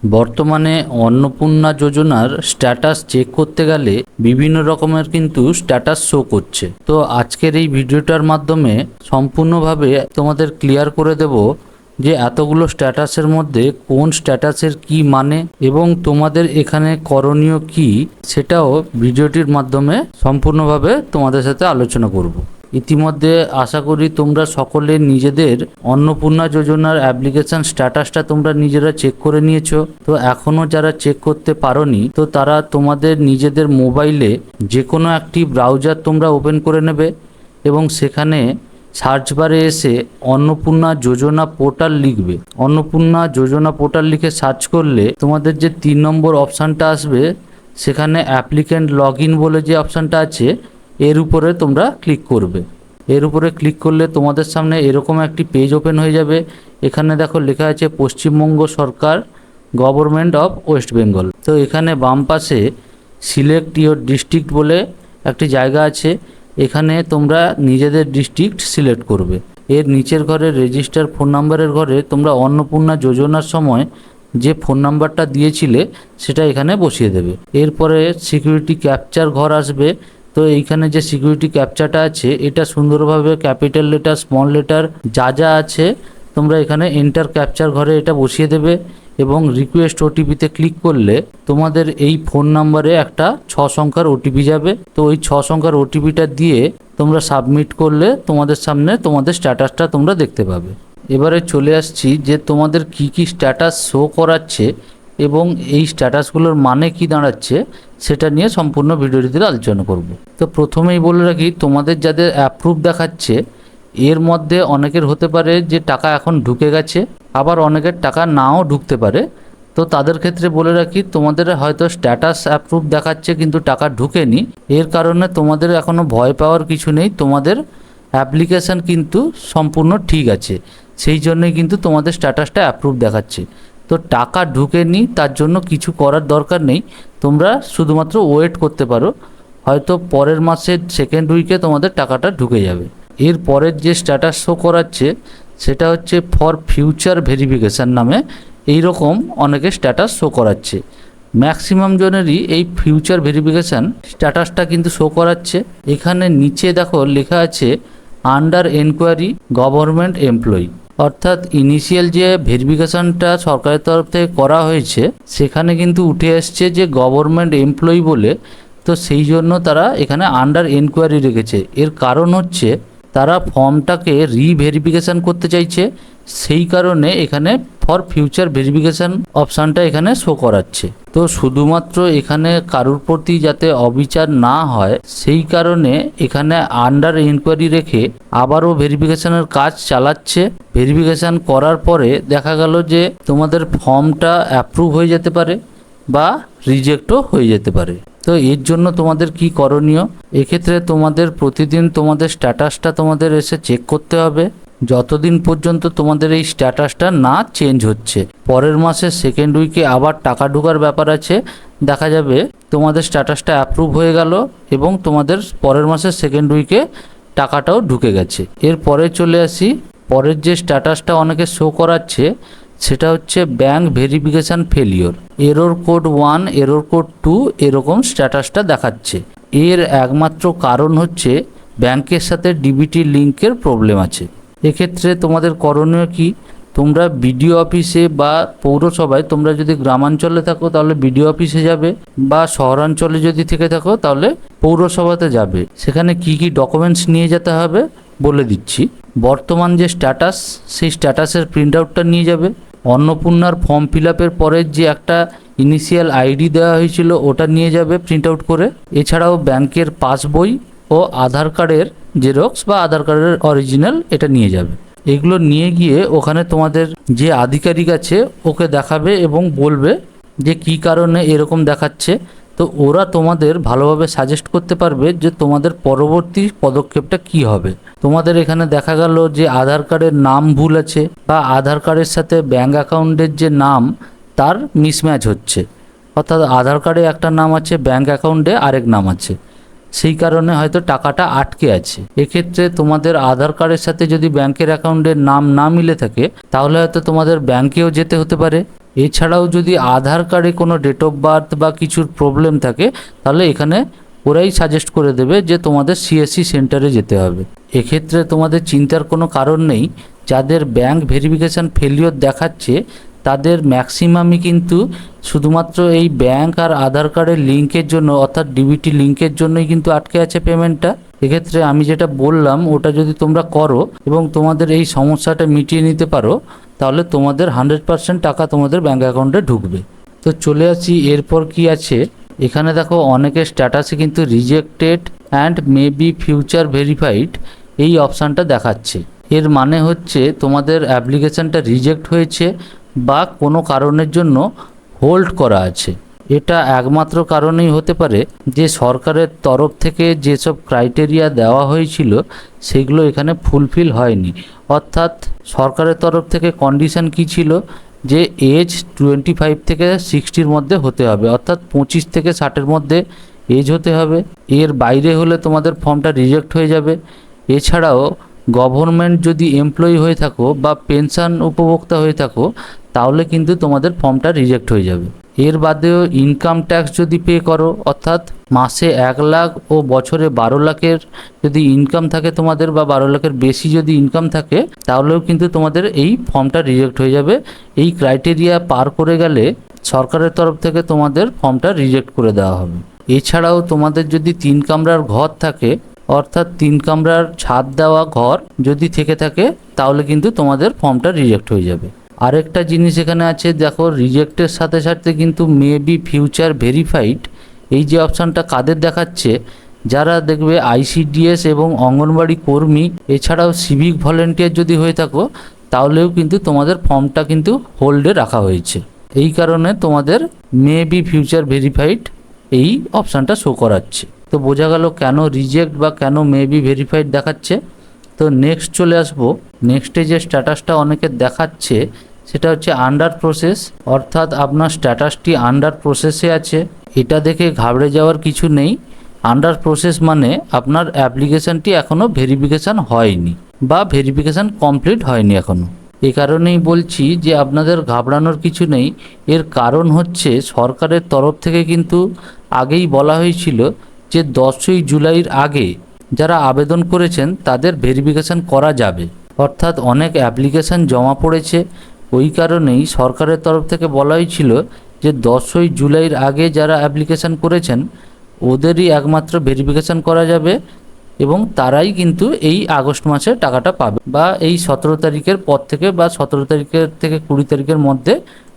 বর্তমানে অন্নপূর্ণা যোজনার status check করতে গেলে বিভিন্ন রকমের কিন্তু স্ট্যাটাস শো করছে। তো আজকের এই ভিডিওটার মাধ্যমে সম্পূর্ণভাবে তোমাদের ক্লিয়ার করে দেব যে এতগুলো স্ট্যাটাসের মধ্যে কোন স্ট্যাটাসের কি মানে এবং তোমাদের এখানে করণীয় কি, সেটাও ভিডিওটির মাধ্যমে সম্পূর্ণভাবে তোমাদের সাথে আলোচনা করব। ইতিমধ্যে আশা করি তোমরা সকলে নিজেদের অন্নপূর্ণা যোজনার অ্যাপ্লিকেশন স্ট্যাটাসটা তোমরা নিজেরা চেক করে নিয়েছো। তো এখনও যারা চেক করতে পারোনি, তো তারা তোমাদের নিজেদের মোবাইলে যে কোনো একটি ব্রাউজার তোমরা ওপেন করে নেবে এবং সেখানে সার্চ বারে এসে অন্নপূর্ণা যোজনা পোর্টাল লিখবে। অন্নপূর্ণা যোজনা পোর্টাল লিখে সার্চ করলে তোমাদের যে 3 নম্বর অপশানটা আসবে, সেখানে অ্যাপ্লিক্যান্ট লগ ইন বলে যে অপশানটা আছে, এর উপরে তোমরা ক্লিক করবে। এর উপরে ক্লিক করলে তোমাদের সামনে এরকম একটি পেজ ওপেন হয়ে যাবে। এখানে দেখো লেখা আছে পশ্চিমবঙ্গ সরকার, গভর্নমেন্ট অফ ওয়েস্ট বেঙ্গল। তো এখানে বাম পাশে সিলেক্ট ইওর ডিস্ট্রিক্ট বলে একটি জায়গা আছে, এখানে তোমরা নিজেদের ডিস্ট্রিক্ট সিলেক্ট করবে। এর নিচের ঘরে রেজিস্টার ফোন নাম্বারের ঘরে তোমরা অন্নপূর্ণা যোজনার সময় যে ফোন নাম্বারটা দিয়েছিলে সেটা এখানে বসিয়ে দেবে। এরপরে সিকিউরিটি ক্যাপচার ঘর আসবে। তো এইখানে যে সিকিউরিটি ক্যাপচারটা আছে, এটা সুন্দরভাবে ক্যাপিটাল লেটার, স্মল লেটার যা যা আছে তোমরা এখানে এন্টার ক্যাপচার ঘরে এটা বসিয়ে দেবে এবং রিকোয়েস্ট ওটিপিতে ক্লিক করলে তোমাদের এই ফোন নাম্বারে একটা 6 সংখ্যার ওটিপি যাবে। তো ওই 6 সংখ্যার ওটিপিটা দিয়ে তোমরা সাবমিট করলে তোমাদের সামনে তোমাদের স্ট্যাটাসটা তোমরা দেখতে পাবে। এবারে চলে আসছি যে তোমাদের কি কি স্ট্যাটাস শো করাচ্ছে এবং এই স্ট্যাটাসগুলোর মানে কি দাঁড়াচ্ছে সেটা নিয়ে সম্পূর্ণ ভিডিওটিতে আলোচনা করব। তো প্রথমেই বলে রাখি, তোমাদের যাদের অ্যাপ্রুভ দেখাচ্ছে এর মধ্যে অনেকের হতে পারে যে টাকা এখন ঢুকে গেছে, আবার অনেকের টাকা নাও ঢুকতে পারে। তো তাদের ক্ষেত্রে বলে রাখি, তোমাদের হয়তো স্ট্যাটাস অ্যাপ্রুভ দেখাচ্ছে কিন্তু টাকা ঢুকেনি, এর কারণে তোমাদের এখনও ভয় পাওয়ার কিছু নেই। তোমাদের অ্যাপ্লিকেশান কিন্তু সম্পূর্ণ ঠিক আছে, সেই জন্যই কিন্তু তোমাদের স্ট্যাটাসটা অ্যাপ্রুভ দেখাচ্ছে। তো টাকা ঢুকেনি তার জন্য কিছু করার দরকার নেই, তোমরা শুধুমাত্র ওয়েট করতে পারো, হয়তো পরের মাসের সেকেন্ড উইকে তোমাদের টাকাটা ঢুকে যাবে। এর পরের যে স্ট্যাটাস শো করাচ্ছে সেটা হচ্ছে ফর ফিউচার ভেরিফিকেশান নামে এই রকম অনেকে স্ট্যাটাস শো করাচ্ছে। ম্যাক্সিমাম জনেরই এই ফিউচার ভেরিফিকেশান স্ট্যাটাসটা কিন্তু শো করাচ্ছে। এখানে নিচে দেখো লেখা আছে আন্ডার এনকোয়ারি গভর্নমেন্ট এমপ্লয়ি, অর্থাৎ ইনিশিয়াল যে ভেরিফিকেশানটা সরকারের তরফ থেকে করা হয়েছে সেখানে কিন্তু উঠে এসছে যে গভর্নমেন্ট এমপ্লয়ি বলে। তো সেই জন্য তারা এখানে আন্ডার এনকোয়ারি রেখেছে। এর কারণ হচ্ছে তারা ফর্মটাকে রিভেরিফিকেশান করতে চাইছে, সেই কারণে এখানে ফর ফিউচার ভেরিফিকেশান অপশানটা এখানে শো করাচ্ছে। তো শুধুমাত্র এখানে কারুর প্রতি যাতে অবিচার না হয় সেই কারণে এখানে আন্ডার ইনকোয়ারি রেখে আবারও ভেরিফিকেশানের কাজ চালাচ্ছে। ভেরিফিকেশান করার পরে দেখা গেল যে তোমাদের ফর্মটা অ্যাপ্রুভ হয়ে যেতে পারে বা রিজেক্টও হয়ে যেতে পারে। তো এর জন্য তোমাদের কি করণীয়, এক্ষেত্রে তোমাদের প্রতিদিন তোমাদের স্ট্যাটাসটা তোমাদের এসে চেক করতে হবে যতদিন পর্যন্ত তোমাদের এই স্ট্যাটাসটা না চেঞ্জ হচ্ছে। পরের মাসের সেকেন্ড উইকে আবার টাকা ঢোকার ব্যাপার আছে, দেখা যাবে তোমাদের স্ট্যাটাসটা অ্যাপ্রুভ হয়ে গেল এবং তোমাদের পরের মাসের সেকেন্ড উইকে টাকাটাও ঢুকে গেছে। এরপরে চলে আসি, পরের যে স্ট্যাটাসটা অনেকে শো করাচ্ছে সেটা হচ্ছে bank verification failure, error code 1, error code 2 এরকম স্ট্যাটাসটা দেখাচ্ছে। এর একমাত্র কারণ হচ্ছে ব্যাংকের সাথে ডিবিটি লিঙ্কের প্রবলেম আছে। এক্ষেত্রে তোমাদের করণীয় কি, তোমরা বিডিও অফিসে বা পৌরসভায়, তোমরা যদি গ্রামাঞ্চলে থাকো তাহলে বিডিও অফিসে যাবে বা শহরাঞ্চলে যদি থেকে থাকো তাহলে পৌরসভাতে যাবে। সেখানে কি কি ডকুমেন্টস নিয়ে যেতে হবে বলে দিচ্ছি। বর্তমান যে স্ট্যাটাস সেই স্ট্যাটাসের প্রিন্ট আউটটা নিয়ে যাবে। অন্নপূর্ণার ফর্ম ফিল আপের পরে যে একটা ইনিশিয়াল আইডি দেওয়া হয়েছিল ওটা নিয়ে যাবে প্রিন্ট আউট করে। এছাড়াও ব্যাংকের পাসবই ও আধার কার্ডের জেরক্স বা আধার কার্ডের অরিজিনাল এটা নিয়ে যাবে। এগুলো নিয়ে গিয়ে ওখানে তোমাদের যে আধিকারিক আছে ওকে দেখাবে এবং বলবে যে কি কারণে এরকম দেখাচ্ছে। তো ওরা তোমাদের ভালোভাবে সাজেস্ট করতে পারবে যে তোমাদের পরবর্তী পদক্ষেপটা কি হবে। তোমাদের এখানে দেখা গেল যে আধার কার্ডের নাম ভুল আছে বা আধার কার্ডের সাথে ব্যাঙ্ক অ্যাকাউন্টের যে নাম তার মিসম্যাচ হচ্ছে, অর্থাৎ আধার কার্ডে একটা নাম আছে, ব্যাঙ্ক অ্যাকাউন্টে আরেক নাম আছে, সেই কারণে হয়তো টাকাটা আটকে আছে। এক্ষেত্রে তোমাদের আধার কার্ডের সাথে যদি ব্যাংকের অ্যাকাউন্টের নাম না মিলে থাকে তাহলে হয়তো তোমাদের ব্যাংকেও যেতে হতে পারে। এছাড়াও যদি আধার কার্ডে কোনো ডেট অফ বার্থ বা কিছুর প্রবলেম থাকে তাহলে এখানে ওরাই সাজেস্ট করে দেবে যে তোমাদের সিএসসি সেন্টারে যেতে হবে। এক্ষেত্রে তোমাদের চিন্তার কোনো কারণ নেই। যাদের ব্যাংক ভেরিফিকেশান ফেলিওর দেখাচ্ছে তাদের ম্যাক্সিমামই কিন্তু শুধুমাত্র এই ব্যাংক আর আধার কার্ডের লিঙ্কের জন্য, অর্থাৎ ডিবিটি লিঙ্কের জন্যই কিন্তু আটকে আছে পেমেন্টটা। এক্ষেত্রে আমি যেটা বললাম ওটা যদি তোমরা করো এবং তোমাদের এই সমস্যাটা মিটিয়ে নিতে পারো তাহলে তোমাদের 100% টাকা তোমাদের ব্যাঙ্ক অ্যাকাউন্টে ঢুকবে। তো চলে আসি এরপর কি আছে। এখানে দেখো অনেকের স্ট্যাটাসে কিন্তু rejected and may be future verified এই অপশানটা দেখাচ্ছে। এর মানে হচ্ছে তোমাদের অ্যাপ্লিকেশানটা রিজেক্ট হয়েছে বা কোনো কারণের জন্য হোল্ড করা আছে। এটা একমাত্র কারণেই হতে পারে যে সরকারের তরফ থেকে যেসব ক্রাইটেরিয়া দেওয়া হয়েছিল সেগুলো এখানে ফুলফিল হয়নি। অর্থাৎ সরকারের তরফ থেকে কন্ডিশন কি ছিল যে এজ 25 থেকে 60-র মধ্যে হতে হবে, অর্থাৎ 25 থেকে 60-এর মধ্যে এজ হতে হবে। এর বাইরে হলে তোমাদের ফর্মটা রিজেক্ট হয়ে যাবে। এছাড়াও গভর্নমেন্ট যদি এমপ্লয়ি হয়ে থাকো বা পেনশন উপভোক্তা হয়ে থাকো তাহলে কিন্তু তোমাদের ফর্মটা রিজেক্ট হয়ে যাবে। এর বাদেও ইনকাম ট্যাক্স যদি পে করো, অর্থাৎ মাসে 1 লাখ ও বছরে 12 লাখের যদি ইনকাম থাকে তোমাদের বা 12 লাখের বেশি যদি ইনকাম থাকে তাহলেও কিন্তু তোমাদের এই ফর্মটা রিজেক্ট হয়ে যাবে। এই ক্রাইটেরিয়া পার করে গেলে সরকারের তরফ থেকে তোমাদের ফর্মটা রিজেক্ট করে দেওয়া হবে। এছাড়াও তোমাদের যদি 3 কামরার ঘর থাকে, অর্থাৎ 3 কামরার ছাদ দেওয়া ঘর যদি থেকে থাকে তাহলে কিন্তু তোমাদের ফর্মটা রিজেক্ট হয়ে যাবে। আরেকটা জিনিস এখানে আছে দেখো, রিজেক্টের সাথে সাথে কিন্তু মে বি ফিউচার ভেরিফাইড এই যে অপশানটা কাদের দেখাচ্ছে, যারা দেখবে আইসিডিএস এবং অঙ্গনবাড়ি কর্মী এছাড়াও সিভিক ভলেন্টিয়ার যদি হয়ে থাকো তাহলেও কিন্তু তোমাদের ফর্মটা কিন্তু হোল্ডে রাখা হয়েছে। এই কারণে তোমাদের মে বি ফিউচার ভেরিফাইড এই অপশানটা শো করাচ্ছে। তো বোঝা গেল কেন রিজেক্ট বা কেন মে বি ভেরিফাইড দেখাচ্ছে। তো নেক্সট চলে আসবো। নেক্সটে যে স্ট্যাটাসটা অনেকের দেখাচ্ছে সেটা হচ্ছে আন্ডার প্রসেস, অর্থাৎ আপনার স্ট্যাটাসটি আন্ডার প্রসেসে আছে। এটা দেখে ঘাবড়ে যাওয়ার কিছু নেই। আন্ডার প্রসেস মানে আপনার অ্যাপ্লিকেশানটি এখনও ভেরিফিকেশান হয়নি বা ভেরিফিকেশান কমপ্লিট হয়নি এখনও। এই কারণেই বলছি যে আপনাদের ঘাবড়ানোর কিছু নেই। এর কারণ হচ্ছে সরকারের তরফ থেকে কিন্তু আগেই বলা হয়েছিল যে 10ই জুলাইয়ের আগে যারা আবেদন করেছেন তাদের ভেরিফিকেশান করা যাবে। অর্থাৎ অনেক অ্যাপ্লিকেশান জমা পড়েছে, ওই কারণেই সরকারের তরফ থেকে বলা হয়েছিল যে 10ই জুলাইয়ের আগে যারা অ্যাপ্লিকেশান করেছেন ওদেরই একমাত্র ভেরিফিকেশান করা যাবে এবং তারাই কিন্তু এই আগস্ট মাসে টাকাটা পাবে বা এই 17 তারিখের পর থেকে বা 17 তারিখের থেকে 20 তারিখের মধ্যে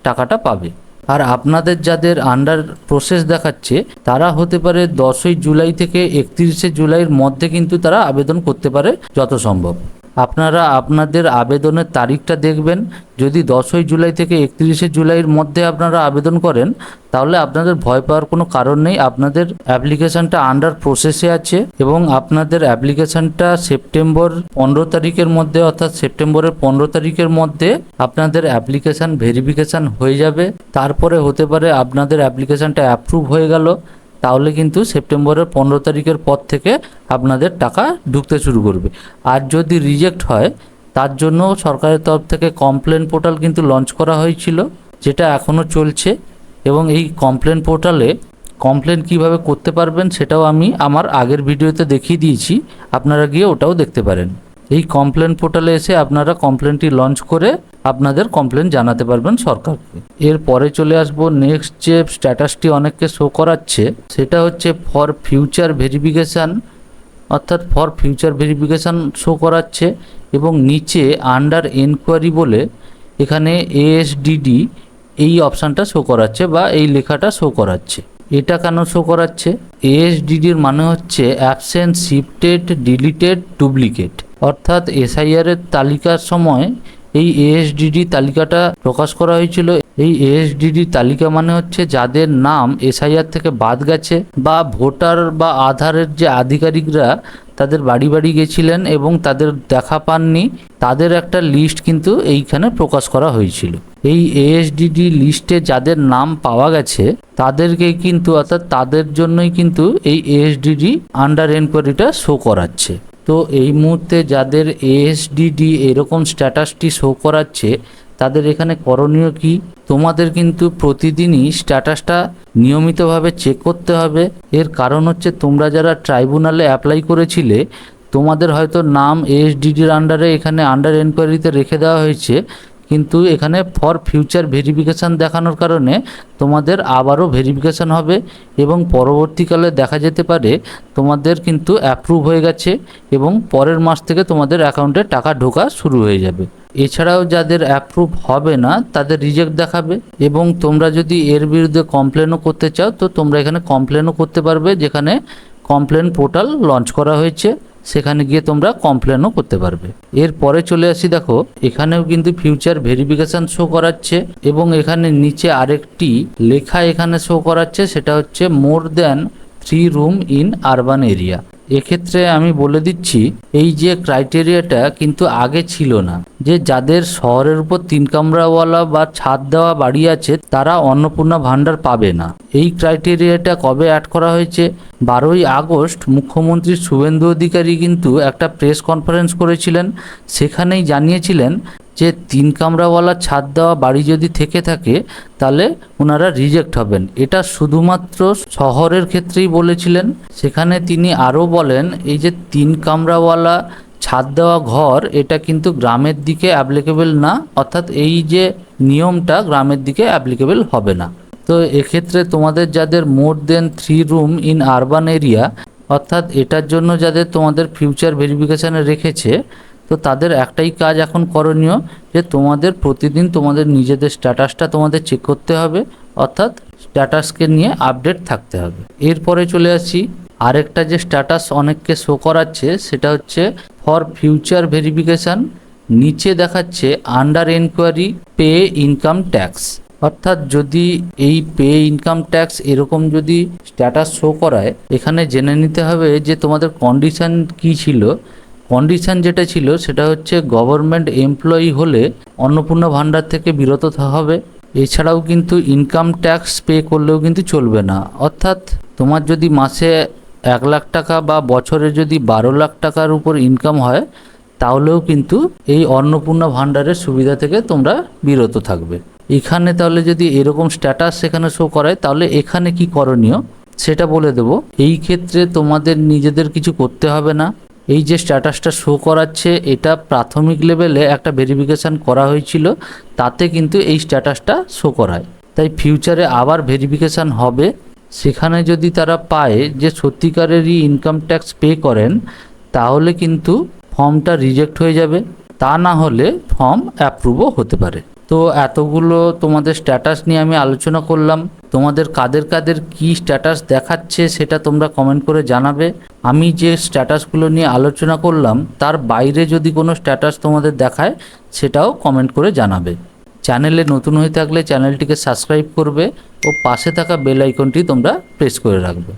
টাকাটা পাবে। আর আপনাদের যাদের আন্ডার প্রসেস দেখাচ্ছে তারা হতে পারে 10ই জুলাই থেকে 31শে জুলাইয়ের মধ্যে কিন্তু তারা আবেদন করতে পারে যত সম্ভব। আপনারা আপনাদের আবেদনের তারিখটা দেখবেন। যদি 10ই জুলাই থেকে 31শে জুলাইয়ের মধ্যে আপনারা আবেদন করেন তাহলে আপনাদের ভয় পাওয়ার কোনো কারণ নেই। আপনাদের অ্যাপ্লিকেশানটা আন্ডার প্রসেসে আছে এবং আপনাদের অ্যাপ্লিকেশানটা সেপ্টেম্বর 15 তারিখের মধ্যে, অর্থাৎ সেপ্টেম্বরের 15 তারিখের মধ্যে আপনাদের অ্যাপ্লিকেশান ভেরিফিকেশান হয়ে যাবে। তারপরে হতে পারে আপনাদের অ্যাপ্লিকেশানটা অ্যাপ্রুভ হয়ে গেল, তাহলে কিন্তু সেপ্টেম্বরের 15 তারিখের পর থেকে আপনাদের টাকা ঢুকতে শুরু করবে। আর যদি রিজেক্ট হয় তার জন্য সরকারের তরফ থেকে কমপ্লেন পোর্টাল কিন্তু লঞ্চ করা হয়েছিল, যেটা এখনও চলছে। এবং এই কমপ্লেন পোর্টালে কমপ্লেন কিভাবে করতে পারবেন সেটাও আমি আমার আগের ভিডিওতে দেখিয়ে দিয়েছি, আপনারা গিয়ে ওটাও দেখতে পারেন। এই কমপ্লেন পোর্টালে এসে আপনারা কমপ্লেনটি লঞ্চ করে আপনাদের কমপ্লেন জানাতে পারবেন সরকারকে। এরপরে চলে আসবো নেক্সট যে স্ট্যাটাসটি অনেককে শো করাচ্ছে সেটা হচ্ছে ফর ফিউচার ভেরিফিকেশান, অর্থাৎ ফর ফিউচার ভেরিফিকেশান শো করাচ্ছে এবং নিচে আন্ডার এনকোয়ারি বলে এখানে এএসডিডি এই অপশানটা শো করাচ্ছে বা এই লেখাটা শো করাচ্ছে। এটা কেন শো করাচ্ছে? এএসডিডির মানে হচ্ছে অ্যাবসেন্ট, শিফটেড, ডিলিটেড, ডুপ্লিকেট। অর্থাৎ এসআইআরের তালিকার সময় এই এএসডিডি তালিকাটা প্রকাশ করা হয়েছিল। এই এএসডিডি তালিকা মানে হচ্ছে যাদের নাম এসআইআর থেকে বাদ গেছে বা ভোটার বা আধারের যে আধিকারিকরা তাদের বাড়ি বাড়ি গেছিলেন এবং তাদের দেখা পাননি, তাদের একটা লিস্ট কিন্তু এইখানে প্রকাশ করা হয়েছিল। এই এএসডিডি লিস্টে যাদের নাম পাওয়া গেছে তাদেরকে কিন্তু, অর্থাৎ তাদের জন্যই কিন্তু এই এএসডিডি আন্ডার এনকোয়ারিটা শো করাচ্ছে। তো এই মুহূর্তে যাদের এএসডিডি এরকম স্ট্যাটাসটি শো করাচ্ছে তাদের এখানে করণীয় কি? তোমাদের কিন্তু প্রতিদিনই স্ট্যাটাসটা নিয়মিতভাবে চেক করতে হবে। এর কারণ হচ্ছে তোমরা যারা ট্রাইব্যুনালে অ্যাপ্লাই করেছিলে, তোমাদের হয়তো নাম এএসডিডির আন্ডারে এখানে আন্ডার এনকোয়ারিতে রেখে দেওয়া হয়েছে, কিন্তু এখানে ফর ফিউচার ভেরিফিকেশান দেখানোর কারণে তোমাদের আবারও ভেরিফিকেশান হবে এবং পরবর্তীকালে দেখা যেতে পারে তোমাদের কিন্তু অ্যাপ্রুভ হয়ে গেছে এবং পরের মাস থেকে তোমাদের অ্যাকাউন্টে টাকা ঢোকা শুরু হয়ে যাবে। এছাড়াও যাদের অ্যাপ্রুভ হবে না তাদের রিজেক্ট দেখাবে, এবং তোমরা যদি এর বিরুদ্ধে কমপ্লেনও করতে চাও তো তোমরা এখানে কমপ্লেনও করতে পারবে, যেখানে কমপ্লেন পোর্টাল লঞ্চ করা হয়েছে, সেখানে গিয়ে তোমরা কমপ্লেনও করতে পারবে। এরপরে চলে আসি, দেখো এখানেও কিন্তু ফিউচার ভেরিফিকেশান শো করাচ্ছে এবং এখানে নিচে আরেকটি লেখা এখানে শো করাচ্ছে, সেটা হচ্ছে more than 3 room in urban area. এক্ষেত্রে আমি বলে দিচ্ছি, এই যে ক্রাইটেরিয়াটা কিন্তু আগে ছিল না, যে যাদের শহরের উপর 3 কামরাওয়ালা বা ছাদ দেওয়া বাড়ি আছে তারা অন্নপূর্ণা ভাণ্ডার পাবে না। এই ক্রাইটেরিয়াটা কবে অ্যাড করা হয়েছে? 12ই আগস্ট মুখ্যমন্ত্রী শুভেন্দু অধিকারী কিন্তু একটা প্রেস কনফারেন্স করেছিলেন, সেখানেই জানিয়েছিলেন যে 3 কামরাওয়ালা ছাদ দেওয়া বাড়ি যদি থেকে থাকে তাহলে ওনারা রিজেক্ট হবেন। এটা শুধুমাত্র শহরের ক্ষেত্রেই বলেছিলেন। সেখানে তিনি আরও বলেন, এই যে 3 কামরাওয়ালা ছাদ দেওয়া ঘর এটা কিন্তু গ্রামের দিকে অ্যাপ্লিকেবল না, অর্থাৎ এই যে নিয়মটা গ্রামের দিকে অ্যাপ্লিকেবল হবে না। তো এক্ষেত্রে তোমাদের যাদের মোর দেন 3 রুম ইন আরবান এরিয়া, অর্থাৎ এটার জন্য যাদের তোমাদের ফিউচার ভেরিফিকেশানে রেখেছে, তো তাদের একটাই কাজ এখন করণীয়, যে তোমাদের প্রতিদিন তোমাদের নিজেদের স্ট্যাটাসটা তোমাদের চেক করতে হবে, অর্থাৎ স্ট্যাটাসকে নিয়ে আপডেট থাকতে হবে। এরপরে চলে আসি, আরেকটা যে স্ট্যাটাস অনেককে শো করাচ্ছে সেটা হচ্ছে ফর ফিউচার ভেরিফিকেশান। নিচে দেখাচ্ছে under enquiry pay income tax, অর্থাৎ যদি এই পে ইনকাম ট্যাক্স এরকম যদি স্ট্যাটাস শো করায়, এখানে জেনে নিতে হবে যে তোমাদের কন্ডিশন কি ছিল। কন্ডিশন যেটা ছিল সেটা হচ্ছে গভর্নমেন্ট এমপ্লয়ি হলে অন্নপূর্ণা ভাণ্ডার থেকে বিরত হবে। এছাড়াও কিন্তু ইনকাম ট্যাক্স পে করলেও কিন্তু চলবে না, অর্থাৎ তোমার যদি মাসে 1 লাখ টাকা বা বছরে যদি 12 লাখ টাকার উপর ইনকাম হয়, তাহলেও কিন্তু এই অন্নপূর্ণা ভাণ্ডারের সুবিধা থেকে তোমরা বিরত থাকবে। এখানে তাহলে যদি এরকম স্ট্যাটাস সেখানে শো করায়, তাহলে এখানে কি করণীয় সেটা বলে দেব। এই ক্ষেত্রে তোমাদের নিজেদের কিছু করতে হবে না। এই যে স্ট্যাটাসটা শো করাচ্ছে এটা প্রাথমিক লেভেলে একটা ভেরিফিকেশান করা হয়েছিল, তাতে কিন্তু এই স্ট্যাটাসটা শো করায়। তাই ফিউচারে আবার ভেরিফিকেশান হবে, সেখানে যদি তারা পায় যে সত্যিকারেরই ইনকাম ট্যাক্স পে করেন, তাহলে কিন্তু ফর্মটা রিজেক্ট হয়ে যাবে, তা না হলে ফর্ম অ্যাপ্রুভও হতে পারে। তো এতগুলো তোমাদের স্ট্যাটাস নিয়ে আমি আলোচনা করলাম। তোমাদের কাদের কাদের কি স্ট্যাটাস দেখাচ্ছে সেটা তোমরা কমেন্ট করে জানাবে। আমি যে স্ট্যাটাসগুলো নিয়ে আলোচনা করলাম তার বাইরে যদি কোনো স্ট্যাটাস তোমাদের দেখায়, সেটাও কমেন্ট করে জানাবে। চ্যানেলে নতুন হয়ে থাকলে চ্যানেলটিকে সাবস্ক্রাইব করবে ও পাশে থাকা বেল আইকনটি তোমরা প্রেস করে রাখবে।